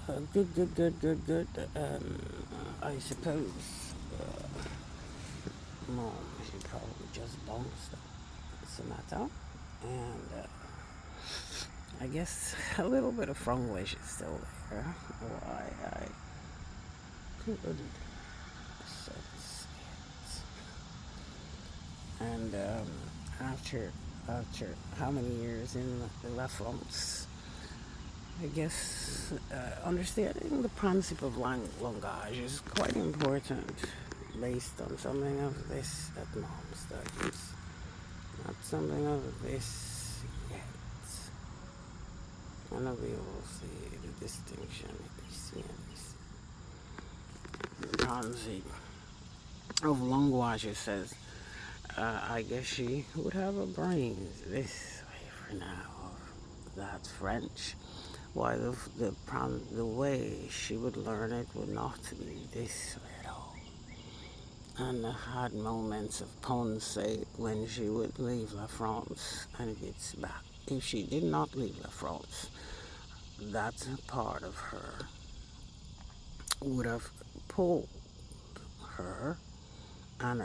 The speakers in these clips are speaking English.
Good. I suppose Mom, she probably just bounced Sonata. And I guess a little bit of Franglish is still there. Why I couldn't sense it. And after how many years in La France, I guess understanding the principle of langage is quite important based on something of this that mom studies. Not something of this yet. And we will see the distinction the concept of language says, I guess she would have a brain this way for now. That French. Why the way she would learn it would not be this way at all. And had moments of pensée when she would leave La France and gets back. If she did not leave La France, that part of her would have pulled her and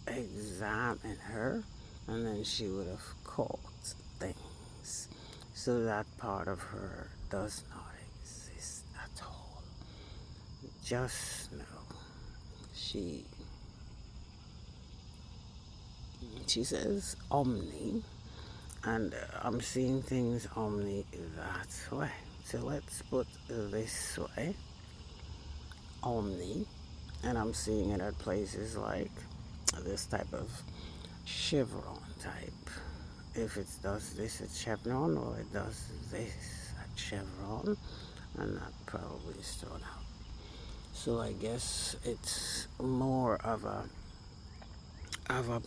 examined her, and then she would have caught things. So that part of her does not exist at all. Just know she says omni, and I'm seeing things omni that way. So let's put this way, omni, and I'm seeing it at places like this type of chevron type. If it does this at chevron, or it does this at chevron, and that probably is thrown out. So I guess it's more of a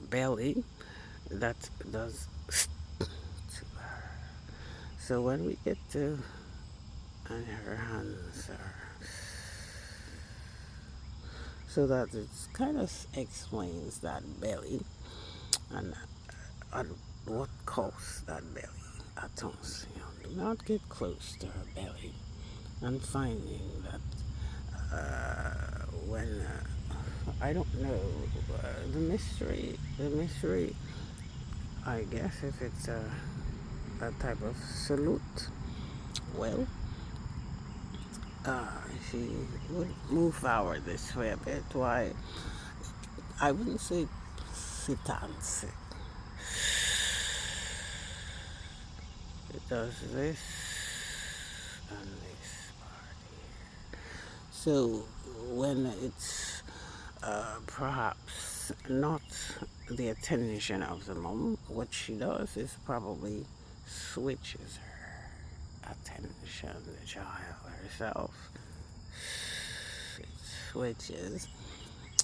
belly that does to her. So when we get to, and her hands are, so that it kind of explains that belly and what caused that belly. Attention, do not get close to her belly. And finding that when I don't know the mystery. I guess if it's a type of salute, well, she would move forward this way a bit. Why? I wouldn't say sit and sit. It does this and this part here. So when it's perhaps not the attention of the mom, what she does is probably switches her attention, the child herself. It switches,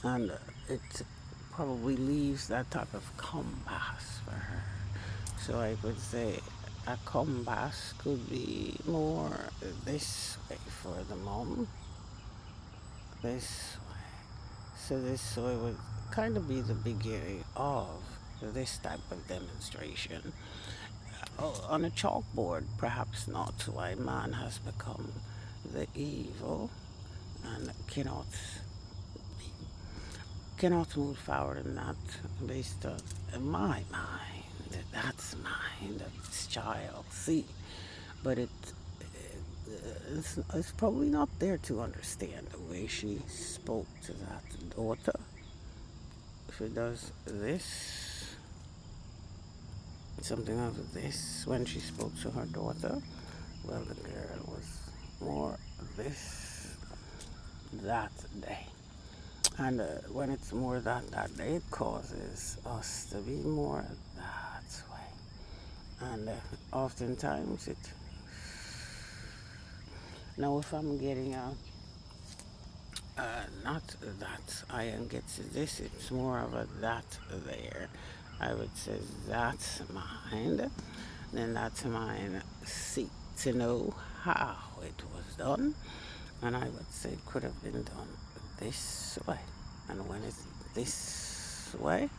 and it probably leaves that type of compass for her. So I would say a compass could be more this way for the mom, this way. So this way would kind of be the beginning of this type of demonstration. On a chalkboard, perhaps not, why man has become the evil and cannot move forward in that based on my mind. That's mind of this child. See, but it's probably not there to understand the way she spoke to that daughter. If it does this, something of this, when she spoke to her daughter, well, the girl was more this that day. And when it's more that day, it causes us to be more that way. And oftentimes it. Now, if I'm getting not that iron gets this, it's more of a that there. I would say that's mind. Then that's mine. Seek to know how it was done. And I would say it could have been done this way. And when it's this way,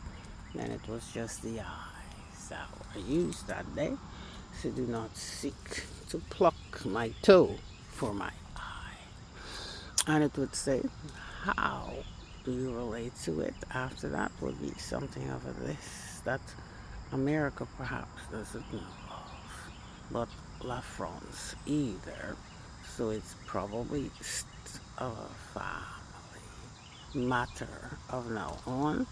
then it was just the eyes that were used that day. So do not seek to pluck my toe for my eye. And it would say, how do you relate to it? After that would be something of a this that America perhaps doesn't know of, but La France either. So it's probably a family matter of now on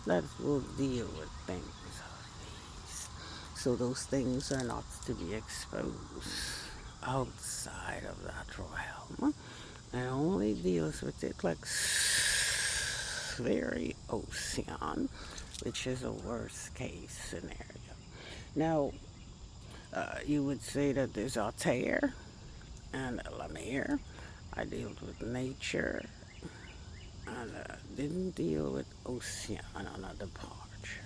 that will deal with things of these. So those things are not to be exposed outside of that realm. And only deals with it like very ocean, which is a worst case scenario. Now, you would say that there's Altair and Lemire. I dealt with nature and didn't deal with ocean on a departure.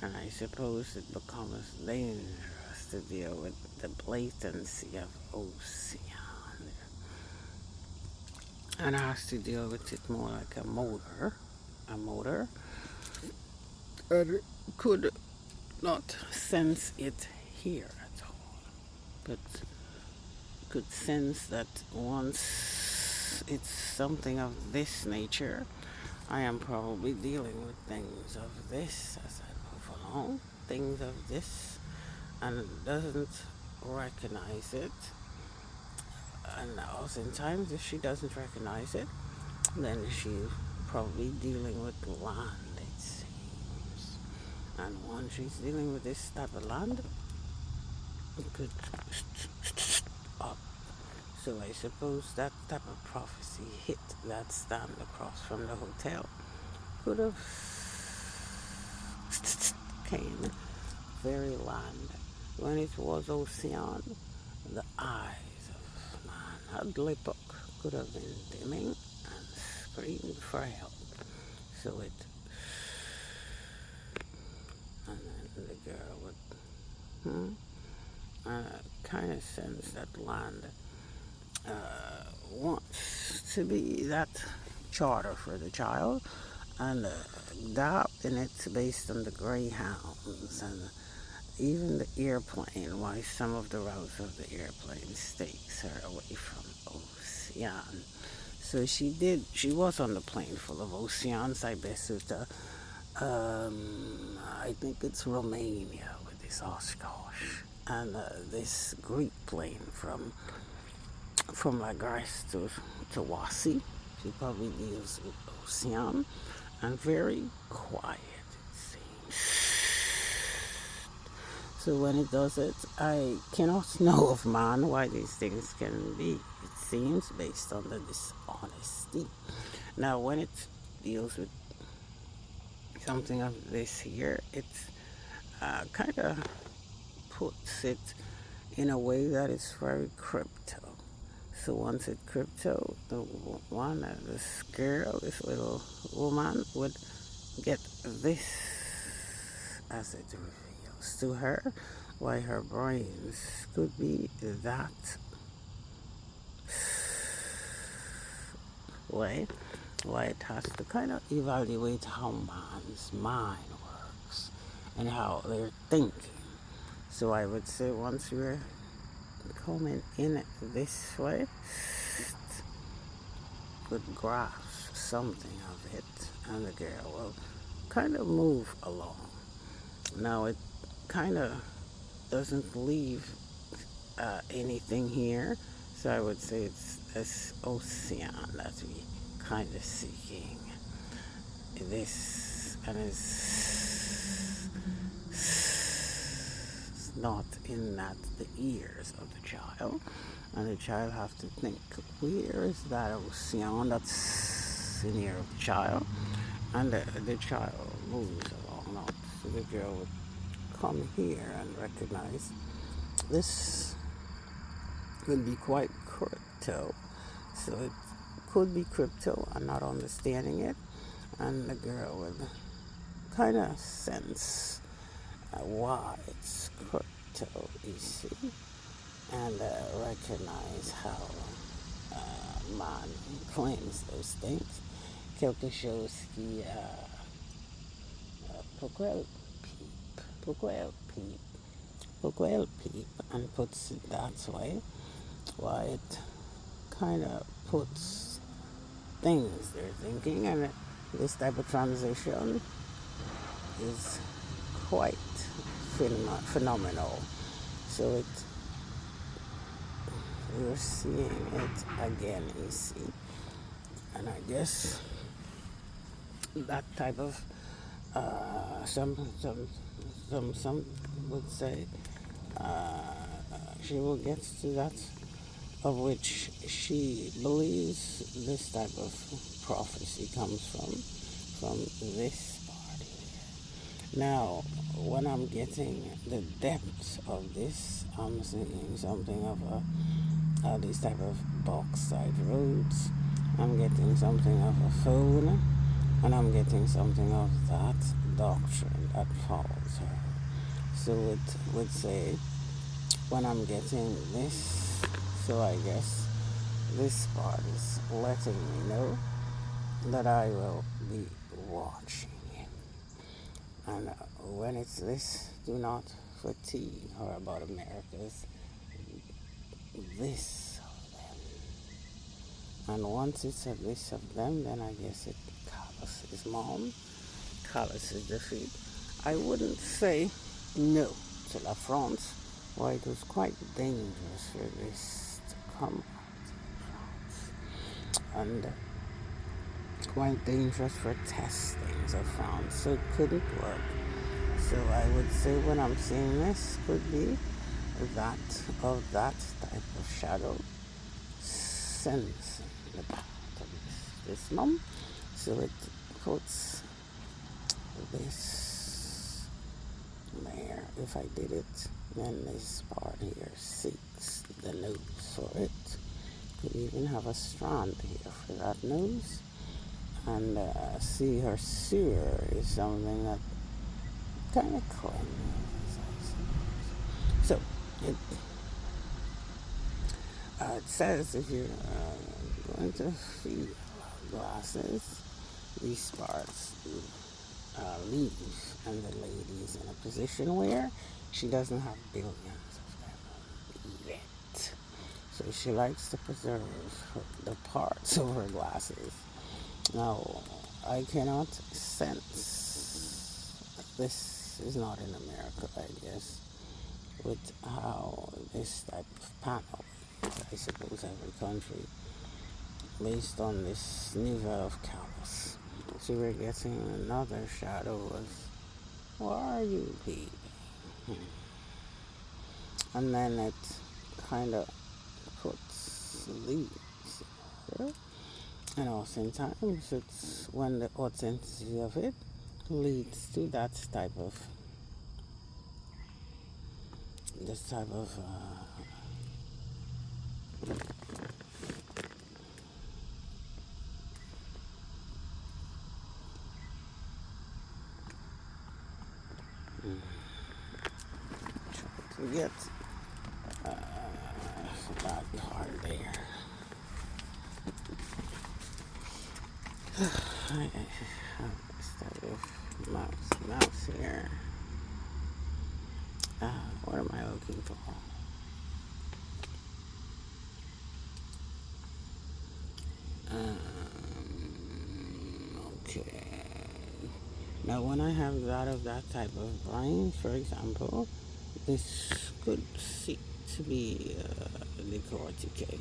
And I suppose it becomes dangerous to deal with the blatancy of ocean. And I has to deal with it more like a motor. A motor could not sense it here at all, but could sense that once it's something of this nature, I am probably dealing with things of this as I move along, things of this, and doesn't recognize it. And oftentimes, if she doesn't recognize it, then she's probably dealing with land, it seems. And once she's dealing with this type of land, it could up. So I suppose that type of prophecy hit that stand across from the hotel could have came very land. When it was ocean, the eyes of man had Lipok could have been dimming and screamed for help. So it, and then the girl would, kind of sense that land wants to be that charter for the child, and that in it's based on the greyhounds and even the airplane, why some of the routes of the airplane takes her away from ocean. So she was on the plane full of oceans, I guess with the, I think it's Romania with this Oshkosh, and this Greek plane from Lagos to Wasi. She probably deals with ocean, and very quiet it seems. So when it does it, I cannot know of man why these things can be. It seems based on the dishonesty. Now, when it deals with something of this here, it kind of puts it in a way that is very crypto. So once it crypto, the one, this girl, this little woman would get this as it reveals to her why her brains could be that way, why it has to kind of evaluate how man's mind works and how they're thinking. So I would say once we're coming in this way, could grasp something of it, and the girl will kind of move along. Now it kind of doesn't leave anything here, so I would say it's this ocean that we kind of seeking. This and it's not in that the ears of the child, and the child have to think, where is that ocean that's in the ear of the child, and the child moves along. Now, so the girl would come here and recognize this could be quite crypto. So it could be crypto. I'm not understanding it, and the girl would kind of sense why it's crypto, you see, and recognize how man claims those things. Quelque chose qui pourquoi elle peep and puts it that way, why it kind of puts things they're thinking, and this type of transition is quite phenomenal. So we're seeing it again, you see. And I guess that type of some would say she will get to that of which she believes this type of prophecy comes from this part here. Now, when I'm getting the depth of this, I'm seeing something of these type of bauxite roads. I'm getting something of a phone, and I'm getting something of that doctrine that follows her. So it would say, when I'm getting this, so I guess this part is letting me know that I will be watching. And when it's this, do not fatigue her about America's this of them. And once it's a this of them, then I guess it calluses mom, calluses the feet. I wouldn't say no to La France. Why, it was quite dangerous for this to come out of France. And quite dangerous for testings of France, so it couldn't work. So I would say when I'm seeing this could be that of that type of shadow sensing the path of this mom. So it puts this there. If I did it, then this part here seeks the nose for it. Could even have a strand here for that nose. And see, her sewer is something that kind of cleanses, I suppose. So it says if you're going to feel glasses, these parts leave, and the lady's in a position where she doesn't have billions of them yet. So she likes to preserve the parts of her glasses. Now, I cannot sense this is not in America, I guess, with how this type of panel is. I suppose every country, based on this niveau of callus. So we're getting another shadow of, where are you people? And then it kind of puts leaves here. And oftentimes it's when the authenticity of it leads to that type of this type of to get that part there. I have this type of mouse here. What am I looking for? Okay. Now, when I have that of that type of brain, for example, this could seek to be the corticate.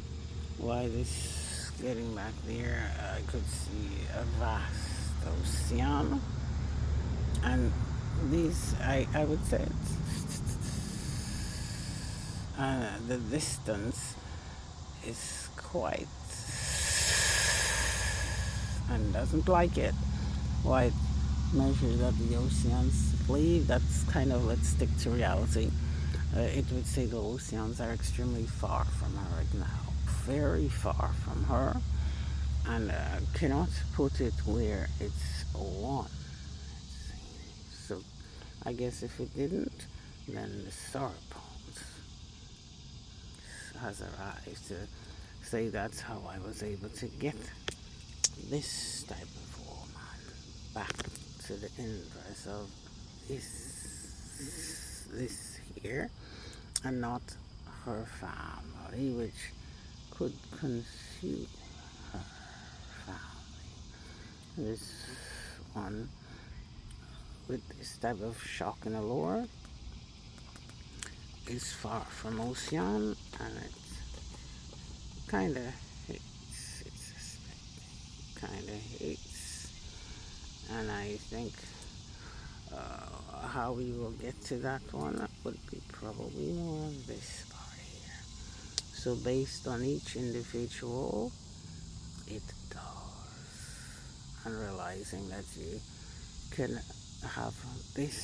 Why this getting back there, I could see a vast ocean, and these, I would say, the distance is quite, and doesn't like it. Why it measures that the oceans leave, that's kind of, let's stick to reality. It would say the oceans are extremely far from her right now, very far from her, and cannot put it where it's one. So I guess if it didn't, then the serpent has arrived to say that's how I was able to get this type of woman back to the inverse of this here, and not her family, which could consume her family. This one, with this type of shock and allure, is far from Ocean, and it kind of hates, it's kind of hates, and I think how we will get to that one would be probably more of this part here. So based on each individual, it does, and realizing that you can have this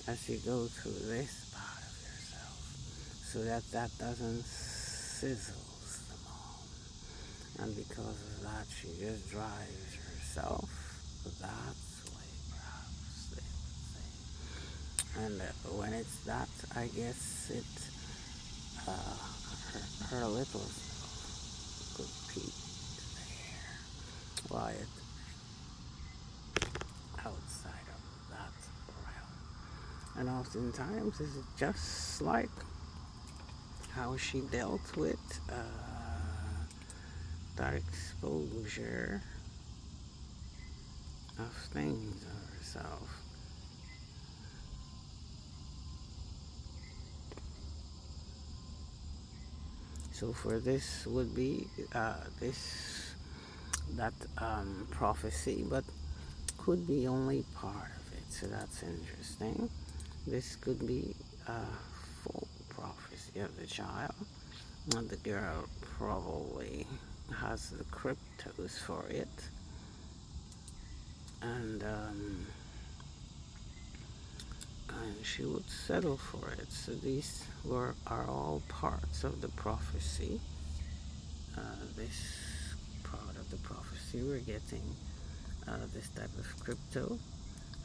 as you go through this part of yourself, so that that doesn't sizzle the mom. And because of that, she just drives herself. That's way perhaps they would say. And when it's that, I guess it her little self could peek there, while it outside of that realm. And oftentimes it's just like how she dealt with that exposure of things of herself. So for this would be this that prophecy, but could be only part of it. So that's interesting. This could be a full prophecy of the child. And the girl probably has the cryptos for it, and she would settle for it. So these are all parts of the prophecy. This part of the prophecy, we're getting this type of crypto,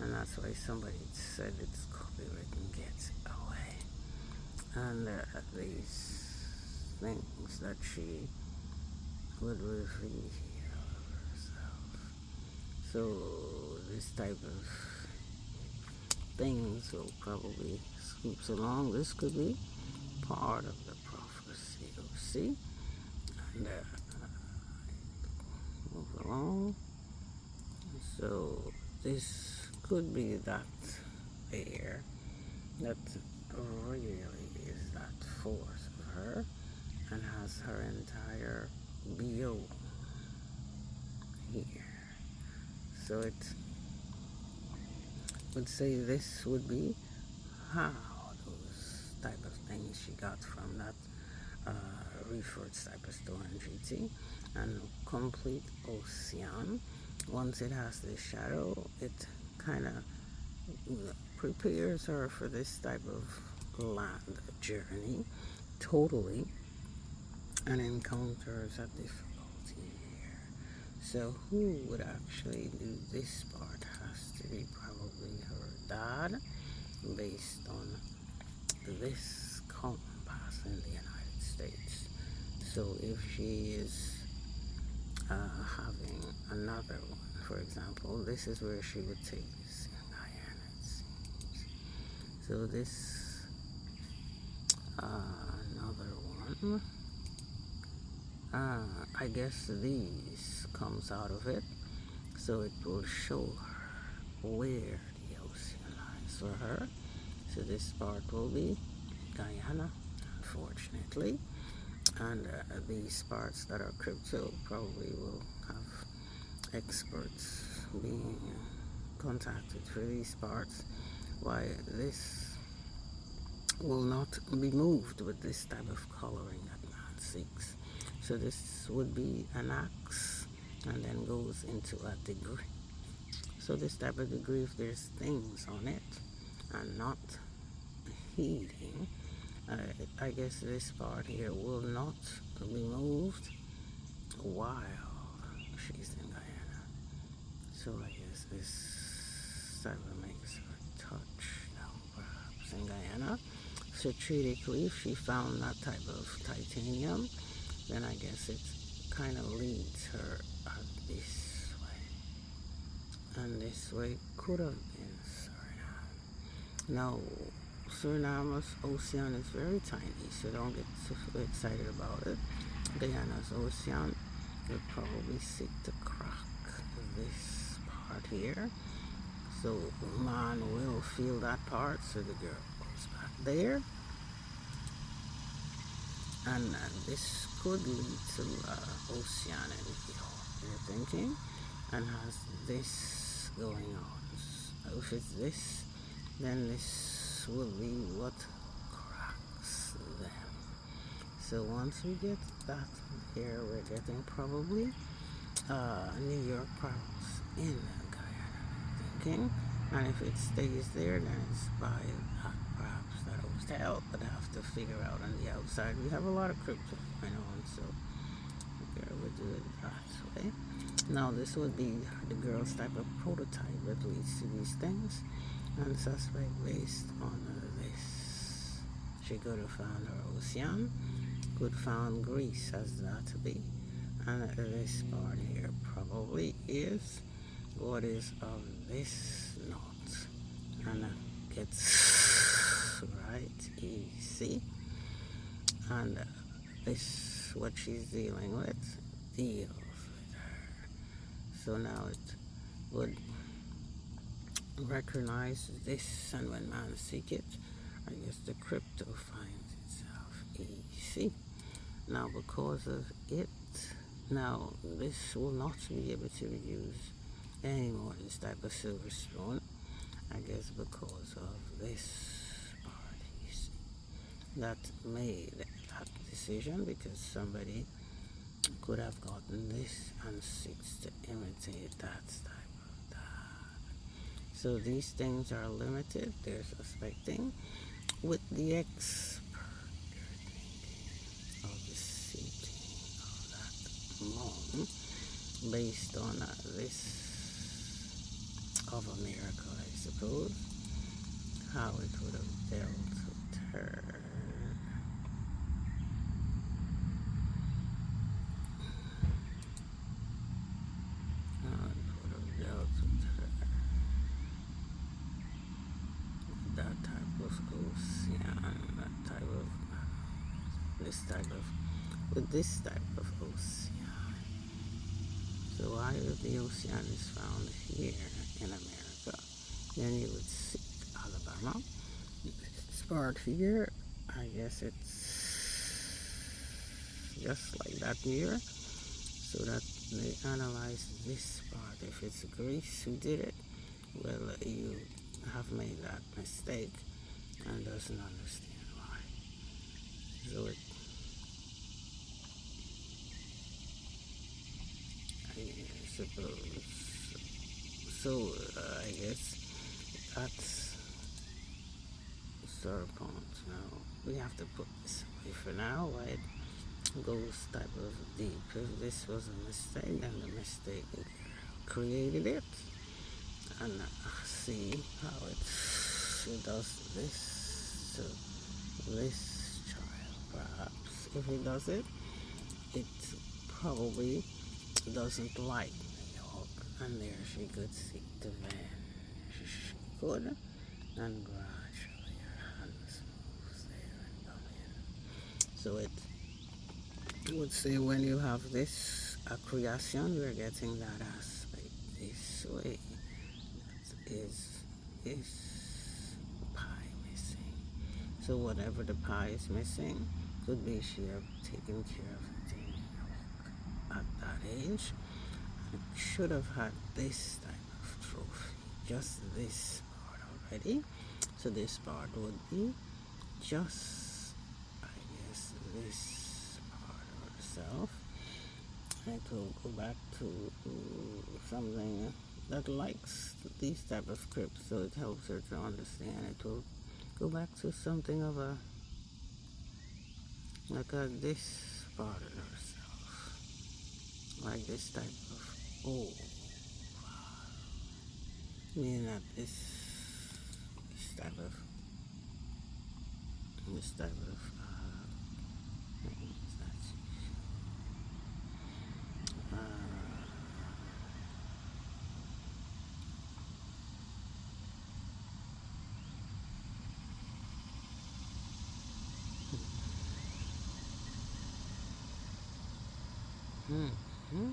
and that's why somebody said it's copywritten gets away. And these things that she would reveal herself. So this type of things will probably scoops along. This could be part of the prophecy. You'll see, and move along. So this could be that there that really is that force of her and has her entire BO here. So it would say this would be how those type of things she got from that referred type of store in GT, and complete Ocean. Once it has this shadow, it kind of prepares her for this type of land journey totally, and encounters a difficulty here. So who would actually do this part has to be probably her dad, based on this compass in the United States. So if she is having another one, for example, this is where she would take this in Guyana, it seems. So this another one. I guess these comes out of it, so it will show her where the ocean lies for her. So this part will be Guyana, unfortunately, and these parts that are crypto probably will have experts being contacted for these parts, why this will not be moved with this type of coloring that man seeks. So this would be an axe, and then goes into a degree. So this type of degree, if there's things on it and not heating, I guess this part here will not be moved while she's in Guyana. So I guess this type of makes her touch now, perhaps in Guyana. So theoretically, if she found that type of titanium, then I guess it kind of leads her this way. And this way could have been Suriname. Now, Suriname's ocean is very tiny, so don't get too excited about it. Guyana's ocean will probably seek to crack this part here. So man will feel that part, so the girl goes back there. And this could lead to ocean and you're thinking, and has this going on. So if it's this, then this will be what cracks them. So once we get that here, we're getting probably New York crabs in Guyana, thinking. And if it stays there, then it's by that perhaps that hotel, but I have to figure out on the outside. We have a lot of crypto going on, so the girl would do it that way. Now this would be the girl's type of prototype that leads to these things, and suspect based on this. She could have found her ocean, could found Greece as that to be, and this part here probably is what is of this knot, and gets right easy, and this what she's dealing with deals with her. So now it would recognize this, and when man seek it, I guess the crypto finds itself easy. Now because of it, now this will not be able to use anymore this type of silver stone, I guess because of this parties that made that decision, because somebody could have gotten this and seeks to imitate that type of that. So these things are limited, they're suspecting with the expert of the seeking of that moon based on this of a miracle, I suppose, how it would have dealt with her. How it would have dealt with her. That type of ocean, that type of, this type of, with this type of ocean. So why if the ocean is found here in America, then you would seek Alabama. This part here, I guess it's just like that here, so that they analyze this part. If it's Greece who did it, well, you have made that mistake and doesn't understand why. So it, I suppose, so I guess that's Serpent. Now we have to put this away for now, why it goes type of deep. If this was a mistake, then the mistake created it, and see how it does this to this child. Perhaps if it does it, it probably doesn't like New York, and there she could seek to vanish. She could, and gradually her hands moves there and come in. So it would say when you have this creation, we're getting that aspect this way. That is pie missing. So whatever the pie is missing, could be she have taken care of it in New York at that age. And should have had this type of trophy, just this part already. So this part would be just, I guess, this part of herself. It will go back to something that likes these type of scripts, so it helps her to understand. It will go back to something of a, like this part of herself, like this type of, oh, meaning that this type of things that Where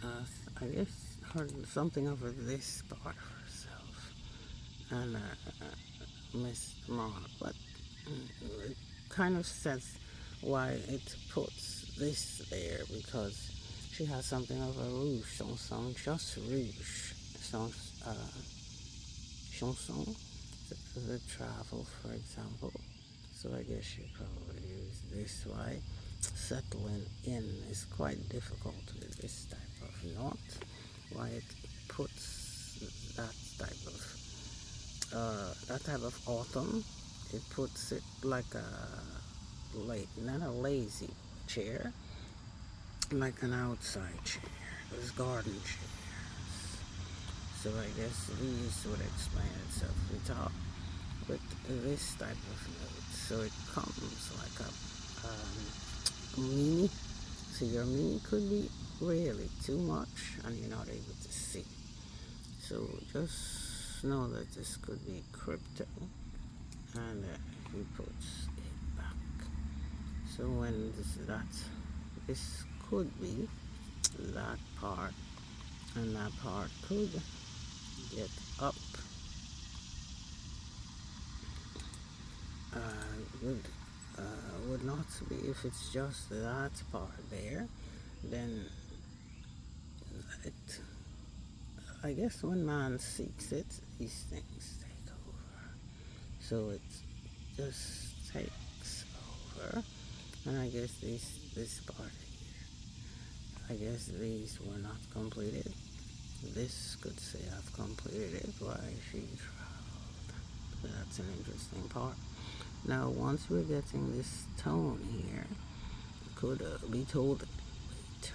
uh, I guess heard something over this part of herself, and Miss Mark, but it kind of says why it puts this there, because she has something of a rouge chanson, just rouge, chanson, the travel, for example. So I guess you probably use this. Why settling in is quite difficult with this type of knot. Why it puts that type of autumn. It puts it like not a lazy chair, like an outside chair. It's garden chairs. So I guess these would explain itself. We talk with this type of note. So it comes like a mini. So your mini could be really too much and you're not able to see. So just know that this could be crypto, and he puts it back. So when this could be that part, and that part could get up. Would would not be if it's just that part there. Then it, I guess when man seeks it, these things take over. So it just takes over, and I guess this part here, I guess these were not completed. This could say I've completed it. Why she traveled. That's an interesting part. Now, once we're getting this tone here, it could be told, wait,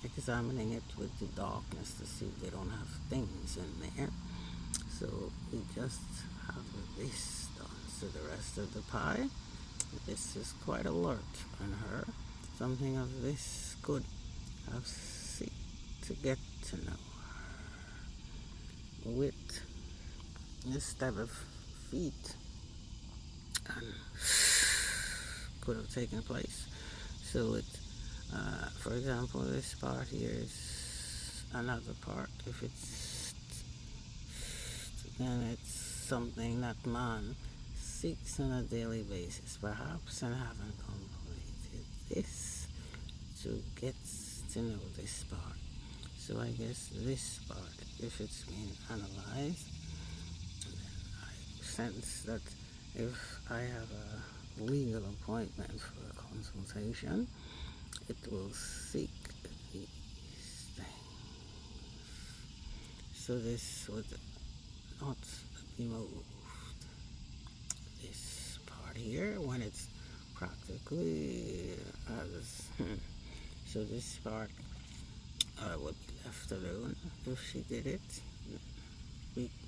examining it with the darkness to see if they don't have things in there. So we just have this done. So the rest of the pie, this is quite alert on her. Something of this could have seek to get to know her with this type of feat, and could have taken place. So it, for example, this part here is another part. If it's, then it's something that man seeks on a daily basis, perhaps, and haven't completed this to get to know this part. So I guess this part, if it's being analyzed, then I sense that if I have a legal appointment for a consultation, it will seek these things. So this would not be moved. This part here, when it's practically as so this part would be left alone if she did it.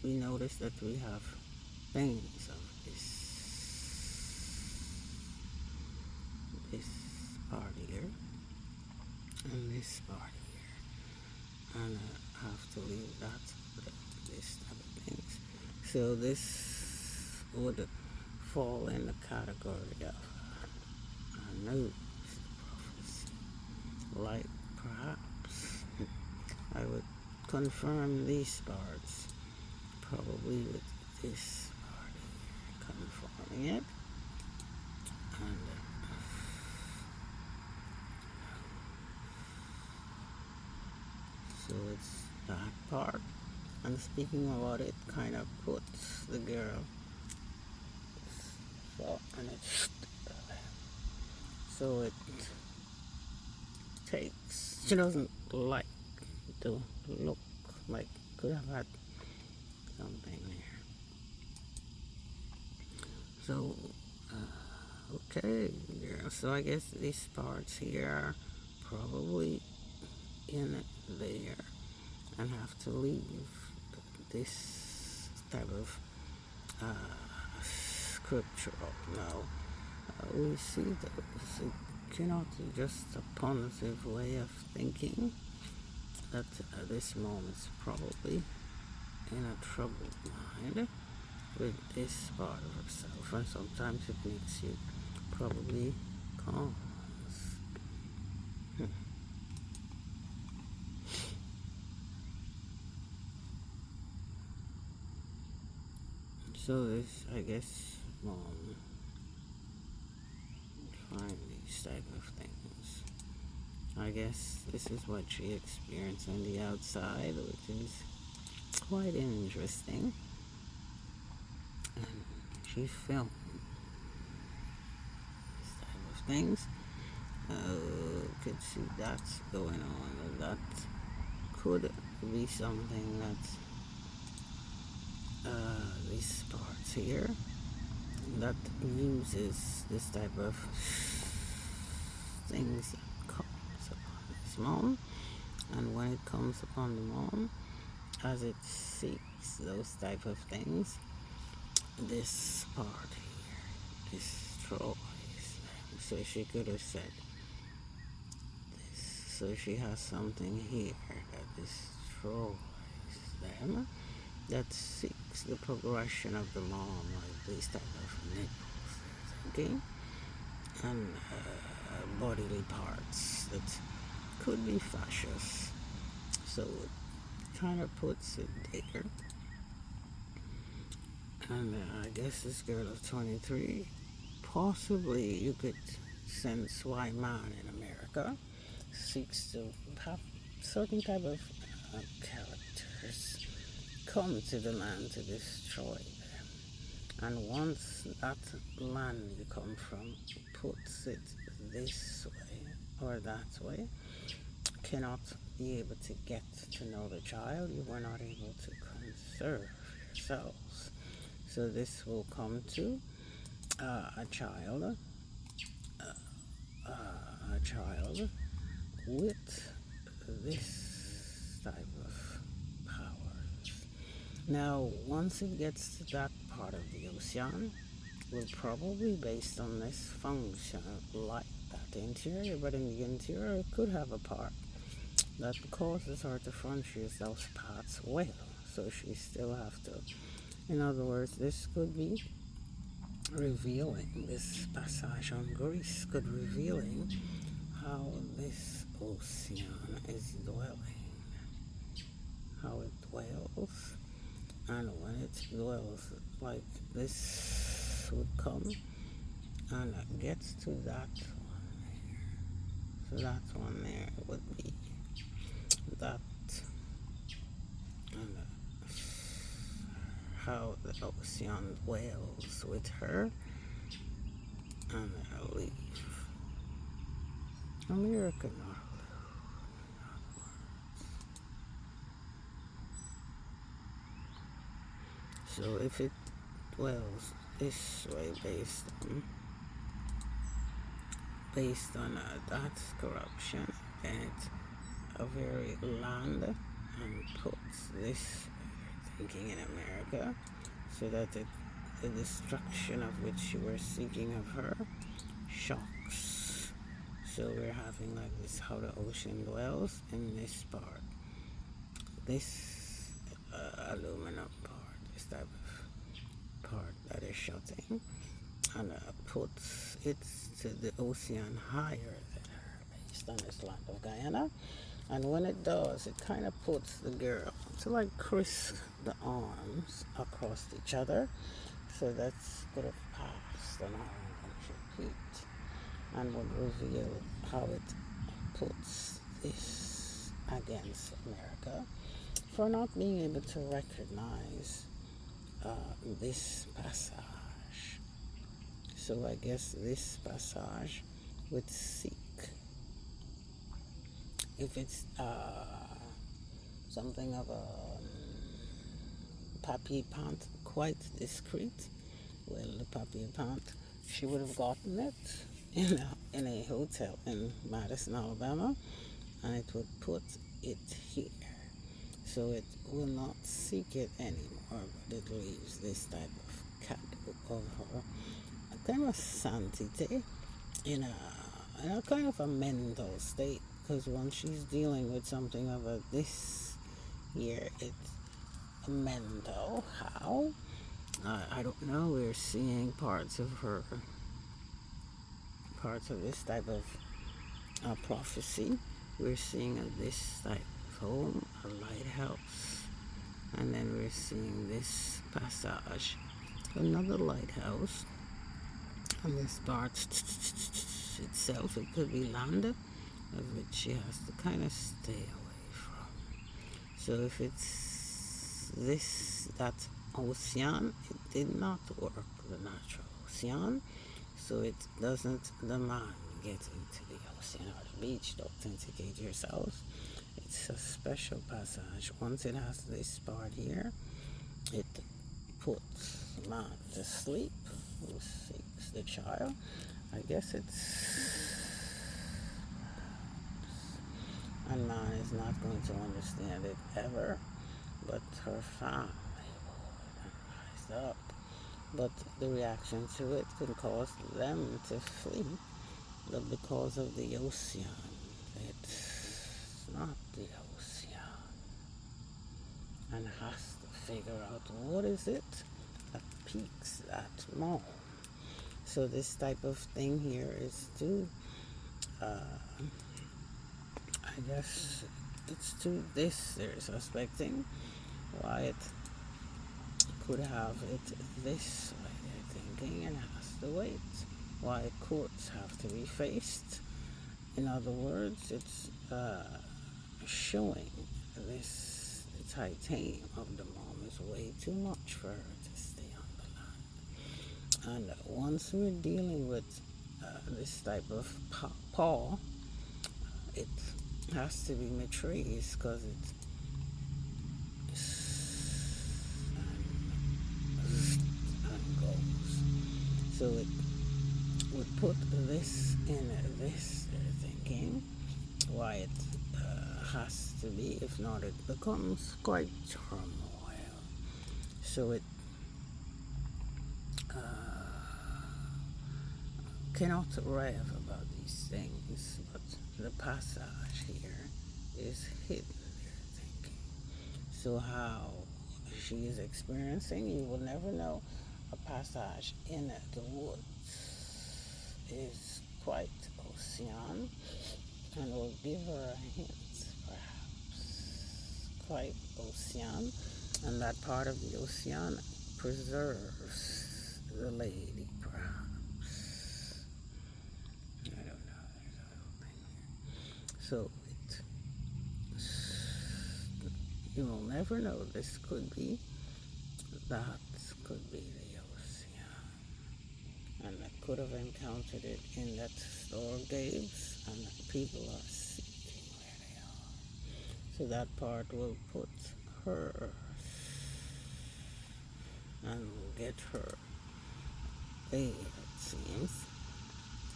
We notice that we have things of this part here and this part here, and I have to leave that for this type of things. So this would fall in the category of a news prophecy, like perhaps I would confirm these parts, probably with this part confirming it, and so it's that part. And speaking about it, kind of puts the girl, and it, so it takes. She doesn't like to look like could have had something there. So, okay, yeah. So I guess these parts here are probably in there, and have to leave this type of scriptural. Now, we see those. It cannot be just a punitive way of thinking that this mom is probably in a troubled mind with this part of herself, and sometimes it makes you probably calm. So this, I guess, mom find these type of things. I guess this is what she experienced on the outside, which is quite interesting. And she filmed this type of things. Could see that's going on, and that could be something that's these parts here that uses this type of things that comes upon this mom, and when it comes upon the mom, as it seeks those type of things, this part here destroys them. So she could have said this. So she has something here that destroys them, that seeks the progression of the mom, like these type of nipples, okay, and bodily parts that could be fascious. So it kind of puts it there. And I guess this girl of 23, possibly you could sense why man in America seeks to have certain type of characters come to the land to destroy them. And once that land you come from puts it this way or that way, cannot be able to get to know the child, you were not able to conserve yourselves. So this will come to a child with this type of powers. Now, once it gets to that part of the ocean, will probably based on this function like that interior, but in the interior it could have a part that causes her to frontiers those parts well. So she still have to, in other words, this could be revealing, this passage on Greece could revealing how this ocean is dwelling, how it dwells, and when it dwells, like this would come and it gets to that one there. So that one there would be that, and how the ocean dwells with her, and I leave America not alone. So if it dwells this way based on that corruption, and it's a very land and puts this thinking in America, so that the destruction of which you were seeking of her shocks. So we're having like this how the ocean dwells in this part, this aluminum part, this type of part that is shutting, and puts it to the ocean higher than her based on this land of Guyana. And when it does, it kind of puts the girl to like criss the arms across each other. So that's could have passed on our feet and would reveal how it puts this against America for not being able to recognize this passage. So I guess this passage would seek, if it's something of a papier pant, quite discreet, well, the papier pant, she would have gotten it in a hotel in Madison, Alabama, and it would put it here. So it will not seek it anymore, but it leaves this type of of her a kind of sanctity in a kind of a mental state, because when she's dealing with something of a this here, it's a mental. How? I don't know. We're seeing parts of this type of prophecy. We're seeing this type of home, a lighthouse, and then we're seeing this passage, another lighthouse, and this part itself, it could be land, of which she has to kind of stay away from. So if it's that ocean, it did not work, the natural ocean, so it doesn't demand getting to the ocean or the beach to authenticate yourselves. It's a special passage. Once it has this part here, it puts man to sleep who seeks the child. I guess and man is not going to understand it ever, but her family would rise up. But the reaction to it can cause them to flee. But because of the ocean, it's not the ocean, and has to figure out what is it that piques that more. So this type of thing here is to, I guess it's to this they're suspecting why it could have it this way, they're thinking, and has to wait. Why courts have to be faced. In other words, it's showing this the titanium of the mom is way too much for her to stay on the land. And once we're dealing with this type of paw, it has to be matrice, because it's and goes. So it would put this in this, they're thinking, why it has to be, if not it becomes quite turmoil. So it cannot rave about these things, but the passage here is hidden, they're thinking. So how she is experiencing, you will never know. A passage in the woods is quite ocean, and will give her a hint, perhaps. Quite ocean, and that part of the ocean preserves the lady, perhaps. I don't know, there's a little thing here. So you will never know. This could be, that could be the ocean. And I could have encountered it in that store Gabe's, and people are seeking where they are. So that part will put her and will get her aid, it seems.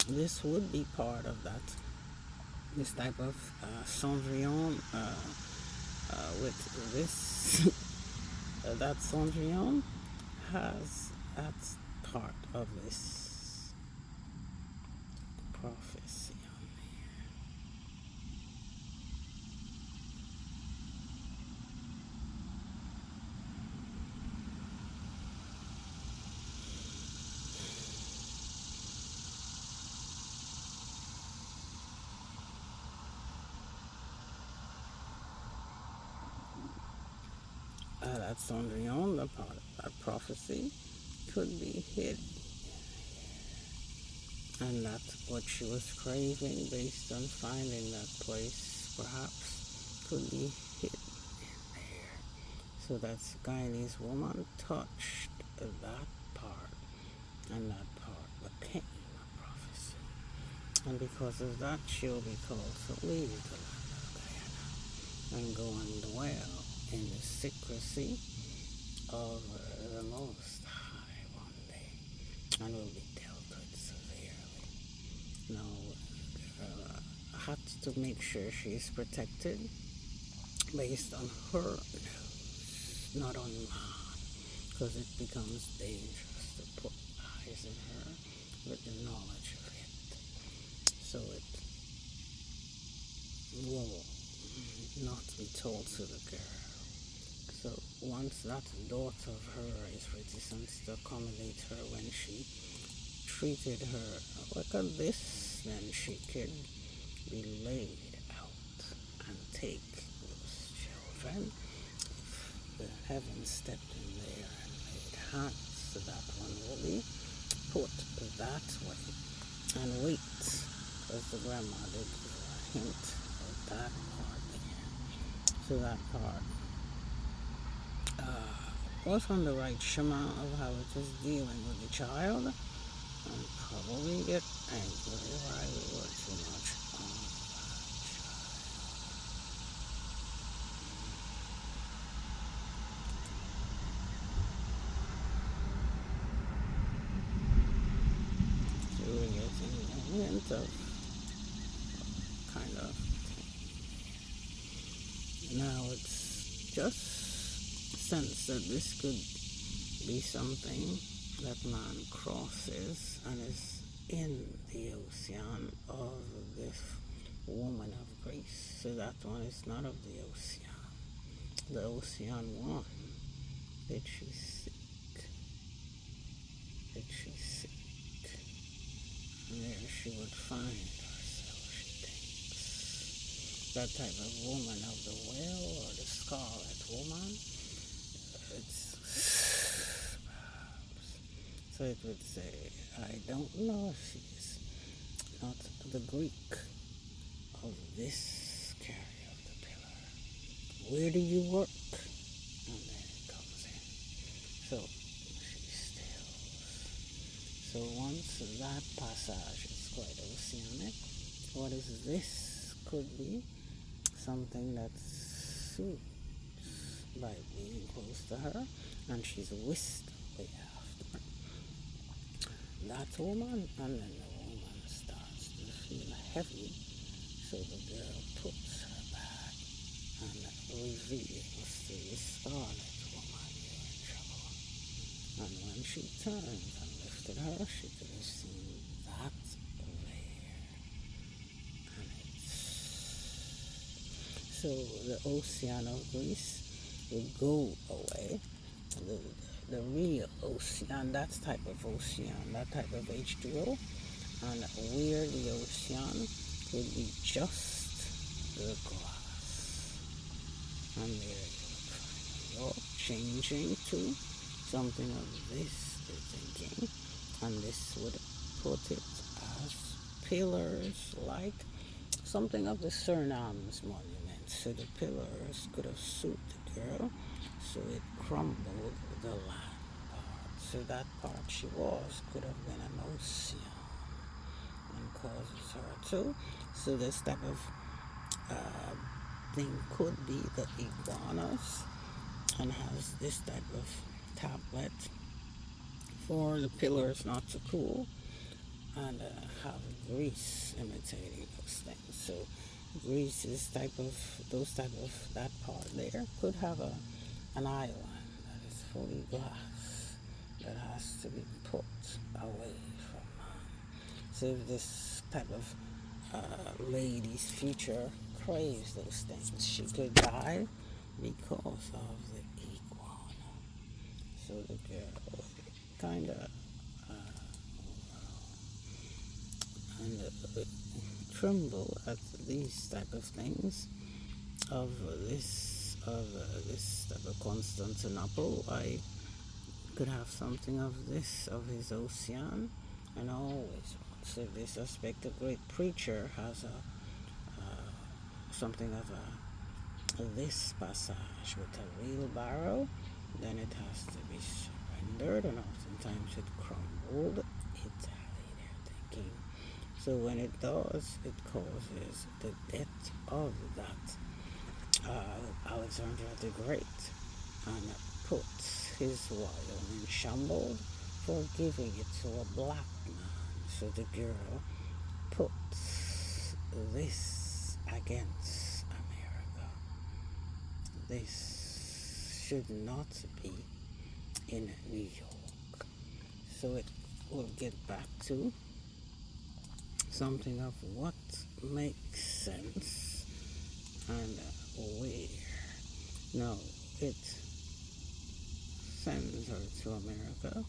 This would be part of that, this type of Cendrillon, with this, that Cendrillon has that part of this prophecy on here. That Cendrillon, the part of that prophecy, could be hidden. And that's what she was craving, based on finding that place, perhaps, could be hidden in there. So that Guyanese woman touched that part, and that part became a prophecy. And because of that, she'll be called to leave the land of Guyana and go and dwell in the secrecy of the Most High one day, and will be dealt with severely. Now, had to make sure she's protected based on her news, not on mine, because it becomes dangerous to put familiarizing her with the knowledge of it. So it will not be told to the girl. So once that daughter of her is reticent to accommodate her when she treated her like a this, then she could be laid out and take those children. If the heavens stepped in there and laid hands, so that one will be put that way and wait, because the grandma did give her a hint of that part there. So that part was on the right shema of how it is dealing with the child, and probably get angry why we were too much on that child. So we're getting a hint of kind of thing. Now it's just sense that this could be something that man crosses and is in the ocean of this woman of grace. So that one is not of the ocean. The ocean one. Did she seek? Did she seek? And there she would find herself, she thinks. That type of woman of the whale or the scarlet woman. It's so it would say, I don't know if she's not the Greek of this carrier of the pillar. Where do you work? And then it comes in. So she stills. So once that passage is quite oceanic, what is this? Could be something that suits by being close to her, and she's whisked away after that woman, and then the woman starts to feel heavy, so the girl puts her back and reveals to the scarlet woman, you're in trouble. And when she turned and lifted her, she could have seen that there. And it's so the ocean of Greece would go away. The real ocean, that type of ocean, that type of H2O, and where the ocean would be just the glass. And there you would find you're changing to something of this, you're thinking, and this would put it as pillars, like something of the Surinam's monument. So the pillars could have suited the girl, so it crumbled the land part. So that part she was could have been an ocean and causes her to. So this type of thing could be the iguanas and has this type of tablet for the pillars not to cool, and have Greece imitating those things. So Greece is that part there could have an island that is fully glass that has to be put away from man. So if this type of lady's future craves those things, she could die because of the iguana. So the girl kind of and tremble at these type of things of this type of Constantinople. I could have something of this of his ocean, and always wants. If this aspect, a great preacher has something of this passage with a wheelbarrow, then it has to be surrendered, and oftentimes it crumbled. Italy, they're thinking. So when it does, it causes the death of that Alexander the Great, and puts his Wyoming shambled for giving it to a black man. So the girl puts this against America. This should not be in New York. So it we'll get back to something of what makes sense and where. No, it sends her to America.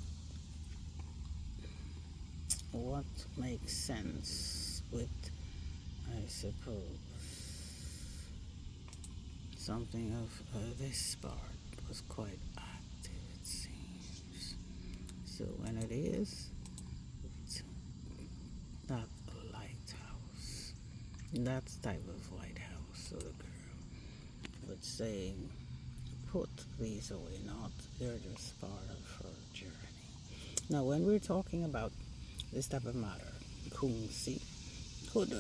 What makes sense with, I suppose, something of this part was quite active, it seems. So when it is, it's that lighthouse, that type of lighthouse, so the girl would say, put these away, not, they're just part of her journey. Now, when we're talking about this type of matter, Kunsi could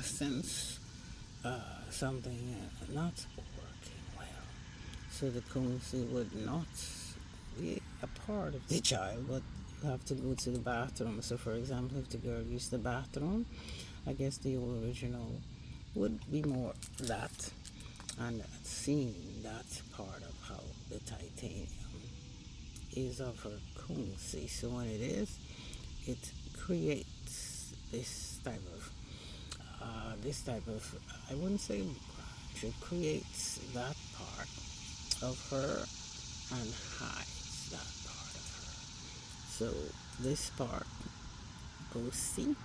sense something not working well. So the Kunsi would not be a part of the child, but you have to go to the bathroom. So, for example, if the girl used the bathroom, I guess the original would be more that, and seeing that part of how the titanium is of her Kunsi. So when it is, it creates this type of, I wouldn't say branch, it creates that part of her and hides that part of her. So this part, OC,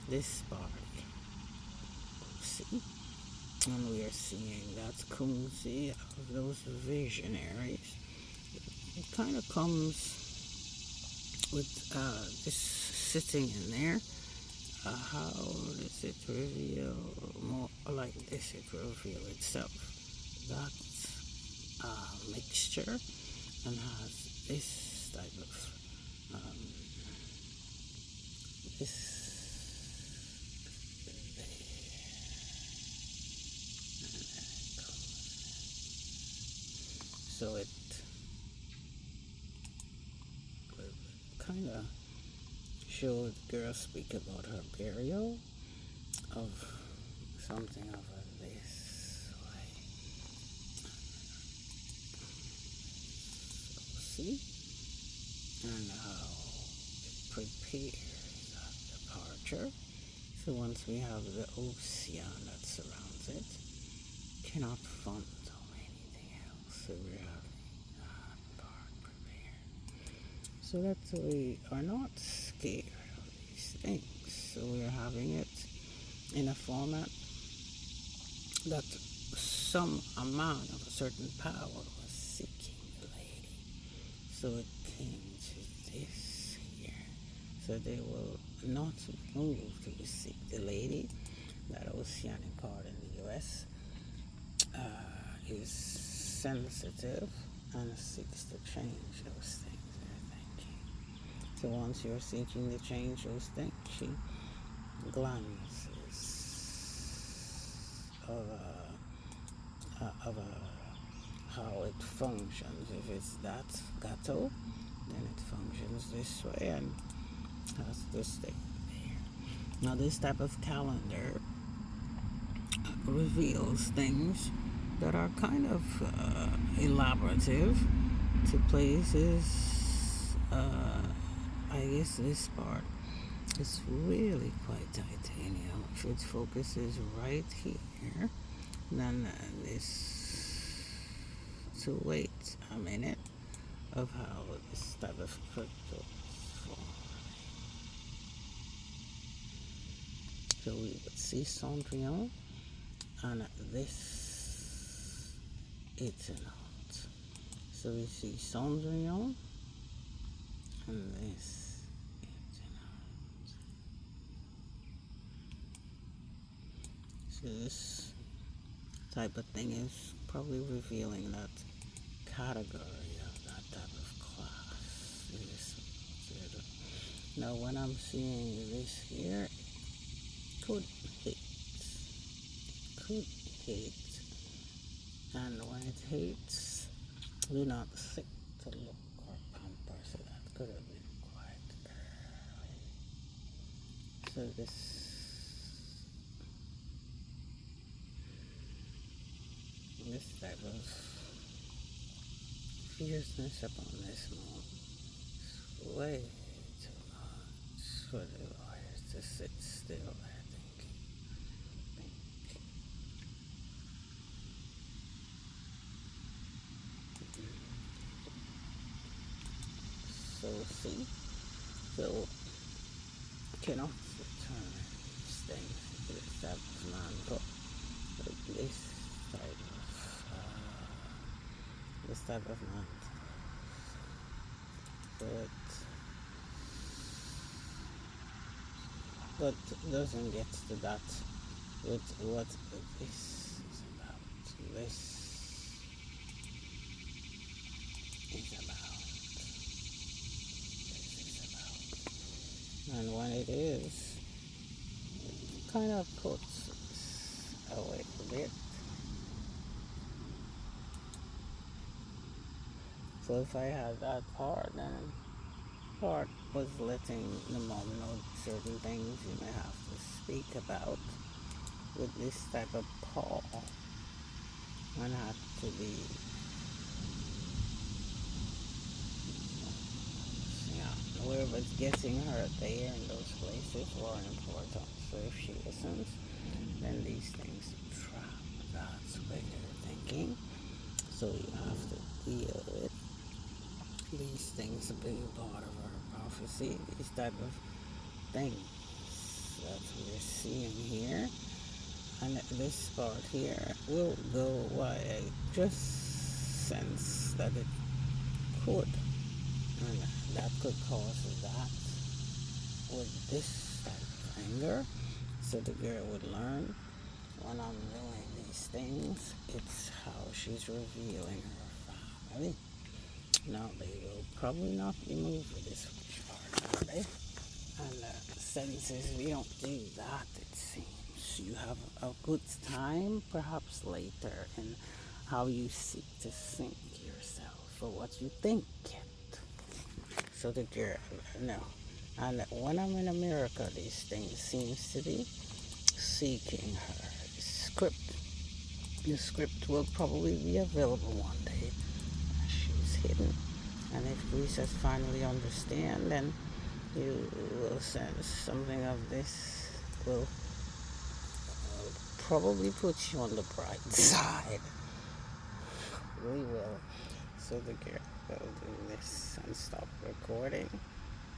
this part, OC, and we are seeing that Kunsi of those visionaries. It kind of comes with this sitting in there. How does it reveal? More like this, it reveal itself. That mixture, and has this type of this. So it kind of showed the girl speak about her burial of something of this way. So, see? And how it prepares that departure. So once we have the ocean that surrounds it, cannot fund anything else. So we're having that part prepared. So that we are not scared of these things. So we're having it in a format that some amount of a certain power was seeking the lady. So it came to this here. So they will not move to seek the lady. That oceanic part in the US is sensitive and seeks to change those things they're thinking. So once you're seeking to change those things, she glances of how it functions. If it's that gato, then it functions this way and has to stay there. Now this type of calendar reveals things that are kind of elaborative to places. I guess this part is really quite titanium. If its focus is right here, then this to wait a minute of how this type of crystal is formed. So we would see Cendrillon, and this Étonnante. So we see Cendrillon, and this Étonnante. So this type of thing is probably revealing that category of that type of class. Now when I'm seeing this here, it could hate, and when it hates, do not think to look or pamper, so that could have been quite early. So this type of fierceness upon this moon. Way too much for the lawyers to sit still there thinking. So see, so cannot return these things to this type of man, but this type of man, but doesn't get to that with what this is about. This is about. This is about. And when it is, it kind of puts us away a bit. So if I had that part, then part was letting the mom know certain things you may have to speak about with this type of Paul. One had to be, whoever's getting her there in those places were important. So if she listens, then these things trap. That's what they're thinking. So you have to deal with these things being part of our prophecy, these type of things that we're seeing here. And this part here will go away. I just sense that it could. And that could cause that with this type of anger. So the girl would learn when I'm doing these things, it's how she's revealing her family. Now they will probably not be moved for this part, are they? And senses, we don't do that, it seems. You have a good time, perhaps later, in how you seek to sink yourself for what you think it. So the girl, no. And when I'm in America, these things seems to be seeking her. The script will probably be available one day. She's hidden. And if we just finally understand, then you will sense something of this will probably put you on the bright side. We will. So the girl will do this and stop recording.